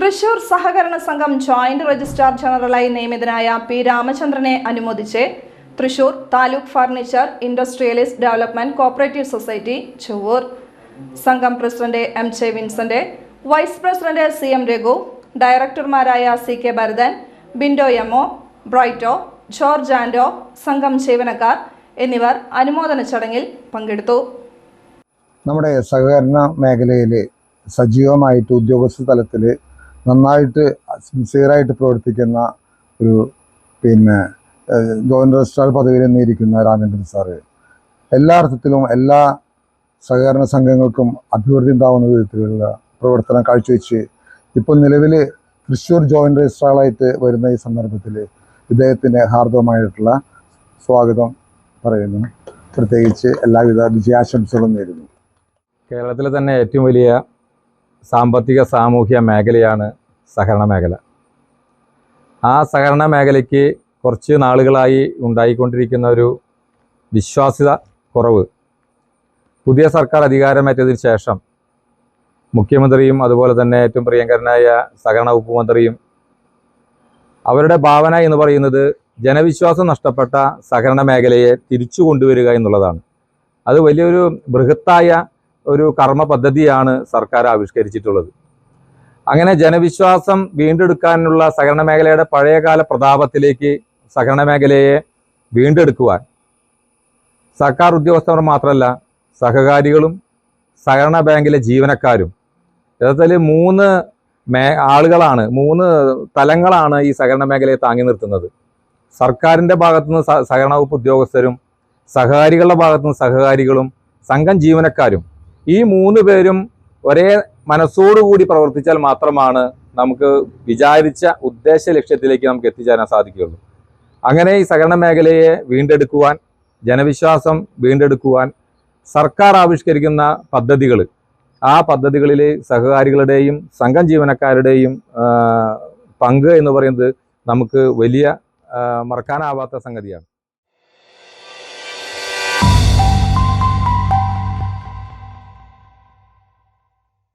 തൃശൂർ സഹകരണ സംഘം joint registrar ജനറലായി നിയമിതനായ പി രാമചന്ദ്രനെ അനുമോദിച്ച് Thrissur taluk furniture industrialist development cooperative society Chovvur. സംഘം president M J Vincent, vice president C M Raghu, ഡയറക്ടർമാരായ സി കെ ഭരതൻ, ബിൻഡോ എമ്മോ, ബ്രൈറ്റോ, ജോർജ് ആൻഡോ, സംഘം ജീവനക്കാർ എന്നിവർ അനുമോദന ചടങ്ങിൽ പങ്കെടുത്തു. നമ്മുടെ സഹകരണ മേഖലയിൽ സജീവമായിട്ട് ഉദ്യോഗസ്ഥ തലത്തിൽ നന്നായിട്ട് സിൻസിയറായിട്ട് പ്രവർത്തിക്കുന്ന ഒരു ജോയിന്റ് രജിസ്ട്രാർ പദവിയിൽ നിന്നിരിക്കുന്ന രാമചന്ദ്രൻ സാറ് എല്ലാ അർത്ഥത്തിലും എല്ലാ സഹകരണ സംഘങ്ങൾക്കും അഭിവൃദ്ധി ഉണ്ടാകുന്ന വിധത്തിലുള്ള പ്രവർത്തനം കാഴ്ചവെച്ച് ഇപ്പോൾ നിലവിൽ തൃശ്ശൂർ ജോയിന്റ് രജിസ്ട്രാറായിട്ട് വരുന്ന ഈ സന്ദർഭത്തിൽ ഇദ്ദേഹത്തിന് ഹാർദവമായിട്ടുള്ള സ്വാഗതം പറയുന്നു. പ്രത്യേകിച്ച് എല്ലാവിധ വിജയാശംസകളും നേരുന്നു. കേരളത്തിലെ തന്നെ ഏറ്റവും വലിയ സാമ്പത്തിക സാമൂഹ്യ മേഖലയാണ് സഹകരണ മേഖല. ആ സഹകരണ മേഖലയ്ക്ക് കുറച്ച് നാളുകളായി ഉണ്ടായിക്കൊണ്ടിരിക്കുന്ന ഒരു വിശ്വാസ്യത കുറവ് പുതിയ സർക്കാർ അധികാരമേറ്റതിന് ശേഷം മുഖ്യമന്ത്രിയും അതുപോലെ തന്നെ ഏറ്റവും പ്രിയങ്കരനായ സഹകരണ വകുപ്പ് മന്ത്രിയും അവരുടെ ഭാവന എന്ന് പറയുന്നത് ജനവിശ്വാസം നഷ്ടപ്പെട്ട സഹകരണ മേഖലയെ തിരിച്ചു കൊണ്ടുവരിക എന്നുള്ളതാണ്. അത് വലിയൊരു ബൃഹത്തായ ഒരു കർമ്മ പദ്ധതിയാണ് സർക്കാർ ആവിഷ്കരിച്ചിട്ടുള്ളത്. അങ്ങനെ ജനവിശ്വാസം വീണ്ടെടുക്കാനുള്ള സഹകരണ മേഖലയുടെ പഴയകാല പ്രതാപത്തിലേക്ക് സഹകരണ മേഖലയെ വീണ്ടെടുക്കുവാൻ സർക്കാർ ഉദ്യോഗസ്ഥർ മാത്രമല്ല സഹകാരികളും സഹകരണ ബാങ്കിലെ ജീവനക്കാരും യഥാർത്ഥത്തിൽ മൂന്ന് തലങ്ങളാണ് ഈ സഹകരണ മേഖലയെ താങ്ങി നിർത്തുന്നത്. സർക്കാരിൻ്റെ ഭാഗത്തുനിന്ന് സഹകരണ വകുപ്പ് ഉദ്യോഗസ്ഥരും സഹകാരികളുടെ ഭാഗത്തുനിന്ന് സഹകാരികളും സംഘം ജീവനക്കാരും ഈ മൂന്ന് പേരും ഒരേ മനസ്സോടുകൂടി പ്രവർത്തിച്ചാൽ മാത്രമാണ് നമുക്ക് വിചാരിച്ച ഉദ്ദേശ ലക്ഷ്യത്തിലേക്ക് നമുക്ക് എത്തിച്ചേരാൻ സാധിക്കുകയുള്ളൂ. അങ്ങനെ ഈ സഹകരണ മേഖലയെ വീണ്ടെടുക്കുവാൻ, ജനവിശ്വാസം വീണ്ടെടുക്കുവാൻ സർക്കാർ ആവിഷ്കരിക്കുന്ന പദ്ധതികൾ, ആ പദ്ധതികളിൽ സഹകാരികളുടെയും സംഘം ജീവനക്കാരുടെയും പങ്ക് എന്ന് പറയുന്നത് നമുക്ക് വലിയ മറക്കാനാവാത്ത സംഗതിയാണ്.